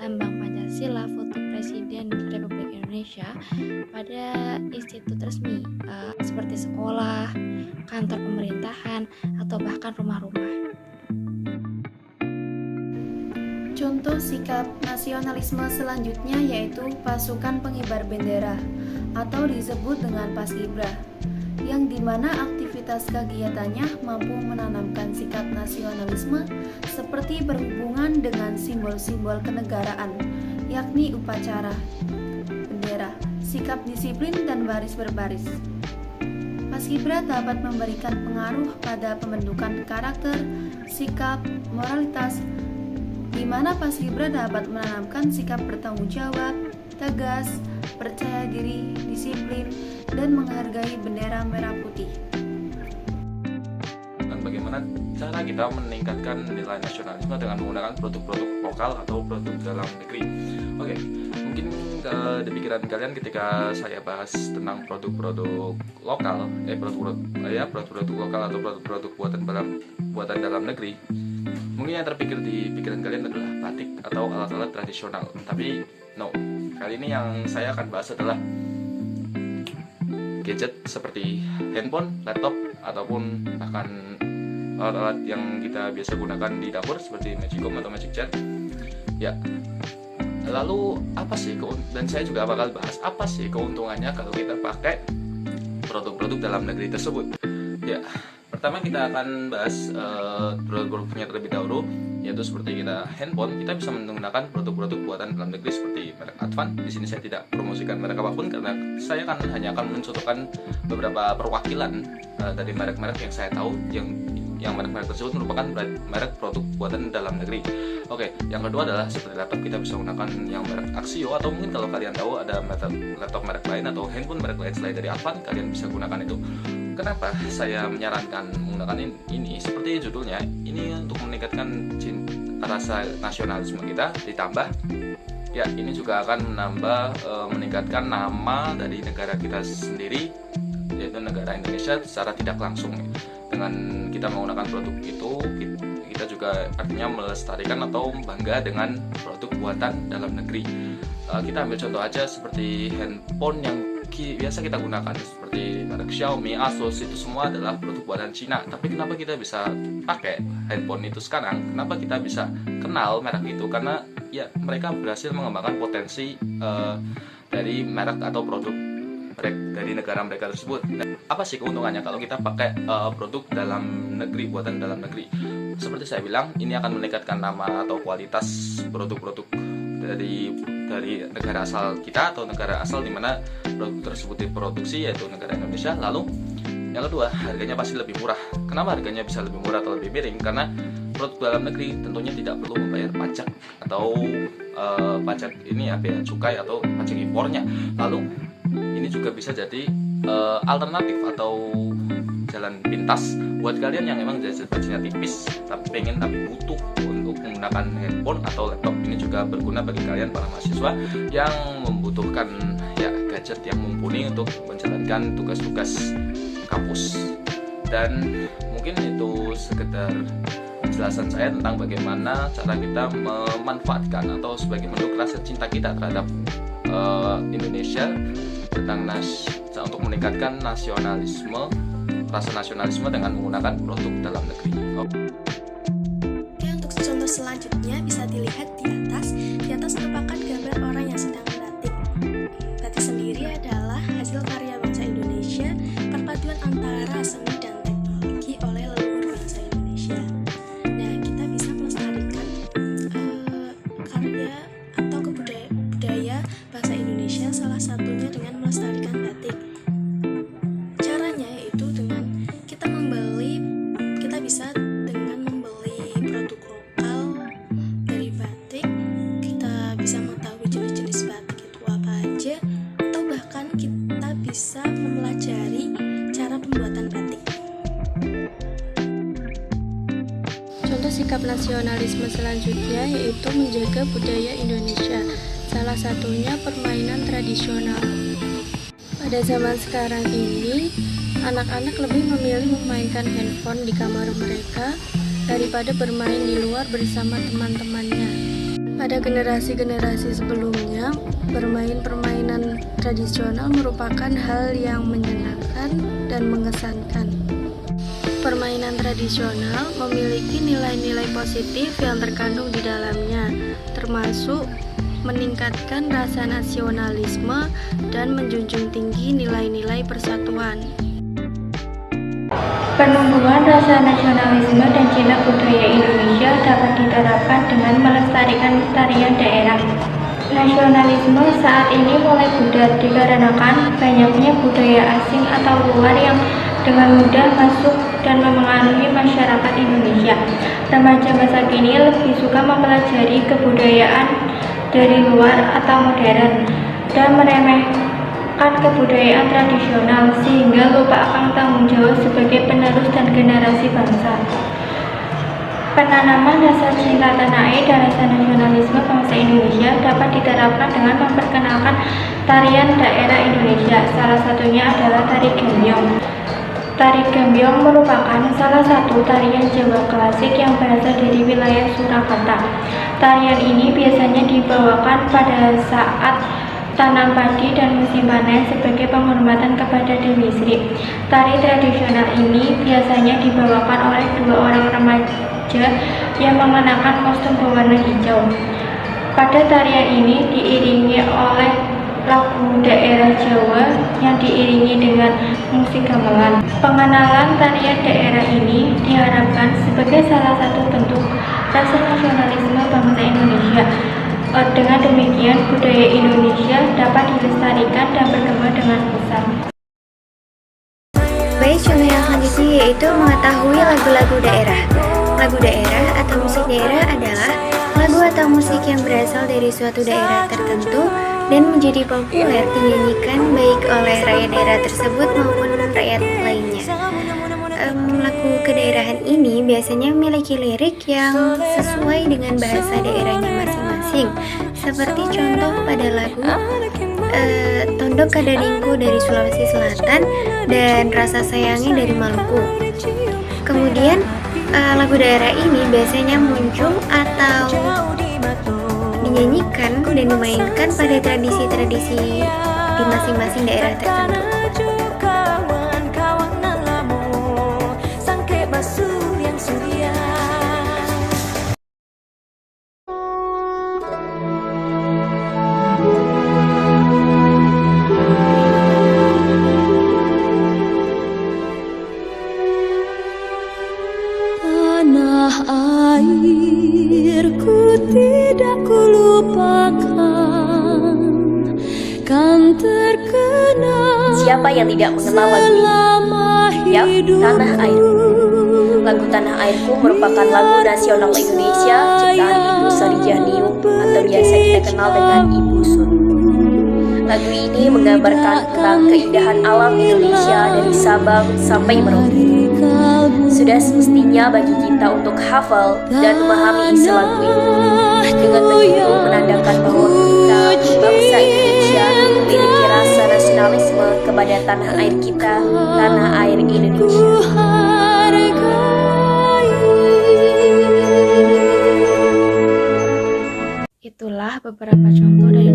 lambang Pancasila, foto Presiden Republik Indonesia pada institut resmi seperti sekolah, kantor pemerintahan, atau bahkan rumah-rumah. Contoh sikap nasionalisme selanjutnya yaitu pasukan pengibar bendera atau disebut dengan Paskibra, yang dimana aktivitas kegiatannya mampu menanamkan sikap nasionalisme seperti berhubungan dengan simbol-simbol kenegaraan, yakni upacara, bendera, sikap disiplin, dan baris berbaris. Paskibra dapat memberikan pengaruh pada pembentukan karakter, sikap, moralitas, di mana Paskibra dapat menanamkan sikap bertanggung jawab, tegas, percaya diri, disiplin, dan menghargai bendera merah putih. Dan bagaimana cara kita meningkatkan nilai nasionalisme dengan menggunakan produk-produk lokal atau produk dalam negeri? Oke, mungkin di pikiran kalian ketika saya bahas tentang produk-produk lokal, produk-produk lokal atau produk-produk buatan dalam negeri, mungkin yang terpikir di pikiran kalian adalah batik atau alat-alat tradisional. Tapi no, kali ini yang saya akan bahas adalah gadget seperti handphone, laptop, ataupun bahkan alat-alat yang kita biasa gunakan di dapur seperti Magicom atau Magic Jar. Ya, lalu apa sih dan saya juga bakal bahas apa sih keuntungannya kalau kita pakai produk-produk dalam negeri tersebut. Ya, pertama kita akan bahas produk-produknya terlebih dahulu, yaitu seperti kita handphone, kita bisa menggunakan produk-produk buatan dalam negeri seperti merek Advan. Di sini saya tidak promosikan merek apapun karena saya hanya akan mencontohkan beberapa perwakilan dari merek-merek yang saya tahu yang merek-merek tersebut merupakan merek produk buatan dalam negeri. Oke, yang kedua adalah seperti laptop, kita bisa menggunakan yang merek Axio, atau mungkin kalau kalian tahu ada laptop merek lain atau handphone merek lain selain dari Advan, kalian bisa gunakan itu. Kenapa saya menyarankan menggunakan ini? Seperti judulnya, ini untuk meningkatkan rasa nasionalisme kita, ditambah ya ini juga akan meningkatkan nama dari negara kita sendiri, yaitu negara Indonesia secara tidak langsung. Dengan kita menggunakan produk itu, kita juga artinya melestarikan atau bangga dengan produk buatan dalam negeri. Kita ambil contoh aja seperti handphone yang biasa kita gunakan seperti merek Xiaomi, Asus, itu semua adalah produk buatan Cina. Tapi kenapa kita bisa pakai handphone itu sekarang? Kenapa kita bisa kenal merek itu? Karena ya mereka berhasil mengembangkan potensi dari merek atau produk dari negara mereka tersebut. Nah, apa sih keuntungannya kalau kita pakai produk dalam negeri, buatan dalam negeri? Seperti saya bilang, ini akan meningkatkan nama atau kualitas produk-produk dari negara asal kita atau negara asal di mana produk tersebut diproduksi, yaitu negara Indonesia. Lalu yang kedua, harganya pasti lebih murah. Kenapa harganya bisa lebih murah atau lebih miring? Karena produk dalam negeri tentunya tidak perlu membayar pajak atau pajak ini ya, bea cukai atau pajak impornya. Lalu ini juga bisa jadi alternatif atau jalan pintas buat kalian yang memang budgetnya tipis tapi butuh untuk menggunakan handphone atau laptop. Ini juga berguna bagi kalian para mahasiswa yang membutuhkan ya gadget yang mumpuni untuk menjalankan tugas-tugas kampus. Dan mungkin itu sekedar penjelasan saya tentang bagaimana cara kita memanfaatkan atau sebagai bentuk rasa cinta kita terhadap Indonesia untuk meningkatkan rasa nasionalisme dengan menggunakan produk dalam negeri. Oke, untuk contoh selanjutnya bisa dilihat di atas. Di atas merupakan gambar orang yang sedang membatik. Batik sendiri adalah hasil karya bangsa Indonesia, perpaduan antara seni dan teknologi oleh leluhur bangsa Indonesia. Nah, kita bisa melestarikan karya atau budaya bangsa Indonesia, salah satunya dengan melestarikan batik. Caranya yaitu kita bisa dengan membeli produk lokal dari batik. Kita bisa mengetahui jenis-jenis batik itu apa aja, atau bahkan kita bisa mempelajari cara pembuatan batik. Contoh sikap nasionalisme selanjutnya yaitu menjaga budaya Indonesia, salah satunya permainan tradisional. Pada zaman sekarang ini, anak-anak lebih memilih memainkan handphone di kamar mereka daripada bermain di luar bersama teman-temannya. Pada generasi-generasi sebelumnya, bermain permainan tradisional merupakan hal yang menyenangkan dan mengesankan. Permainan tradisional memiliki nilai-nilai positif yang terkandung di dalamnya, termasuk meningkatkan rasa nasionalisme dan menjunjung tinggi nilai-nilai persatuan. Penumbuhan rasa nasionalisme dan cinta budaya Indonesia dapat diterapkan dengan melestarikan tarian daerah. Nasionalisme saat ini mulai pudar dikarenakan banyaknya budaya asing atau luar yang dengan mudah masuk dan memengaruhi masyarakat Indonesia. Remaja masa kini lebih suka mempelajari kebudayaan dari luar atau modern dan meremehkan kebudayaan tradisional sehingga lupa akan tanggung jawab sebagai penerus dan generasi bangsa. Penanaman rasa cinta tanah air dan rasa nasionalisme bangsa Indonesia dapat diterapkan dengan memperkenalkan tarian daerah Indonesia. Salah satunya adalah tari gambyong. Tari gambyong merupakan salah satu tarian Jawa klasik yang berasal dari wilayah Surakarta. Tarian ini biasanya dibawakan pada saat tanam padi dan musim panen sebagai penghormatan kepada Dewi Sri. Tari tradisional ini biasanya dibawakan oleh dua orang remaja yang mengenakan kostum berwarna hijau. Pada tarian ini diiringi oleh lagu daerah Jawa yang diiringi dengan musik gamelan. Pengenalan tarian daerah ini diharapkan sebagai salah satu bentuk rasa nasionalisme bangsa Indonesia. Dengan demikian, budaya Indonesia dapat dilestarikan dan berkembang dengan pesat. Baik, contoh yang selanjutnya yaitu mengetahui lagu-lagu daerah. Lagu daerah atau musik daerah adalah lagu atau musik yang berasal dari suatu daerah tertentu dan menjadi populer dinyanyikan baik oleh rakyat daerah tersebut maupun rakyat lainnya. Lagu kedaerahan ini biasanya memiliki lirik yang sesuai dengan bahasa daerahnya masing-masing, seperti contoh pada lagu Tondok Kadadingku dari Sulawesi Selatan dan Rasa Sayangnya dari Maluku. Kemudian lagu daerah ini biasanya muncul atau dinyanyikan dan dimainkan pada tradisi-tradisi di masing-masing daerah tertentu. Tanah airku tidak kulupakan, kan terkenal. Siapa yang tidak mengenal lagu ini? Ya, Tanah Airku. Lagu Tanah Airku merupakan lagu nasional Indonesia ciptaan Ibu Sarijah Nium atau biasa kita kenal dengan Ibu Sun. Lagu ini menggambarkan tentang keindahan alam Indonesia dari Sabang sampai Merauke. Sudah semestinya bagi kita untuk hafal dan memahami isi lagu ini. Dengan begitu menandakan bahwa kita, bangsa Indonesia, memiliki rasa nasionalisme kepada tanah air kita, tanah air Indonesia. Itulah beberapa contoh dari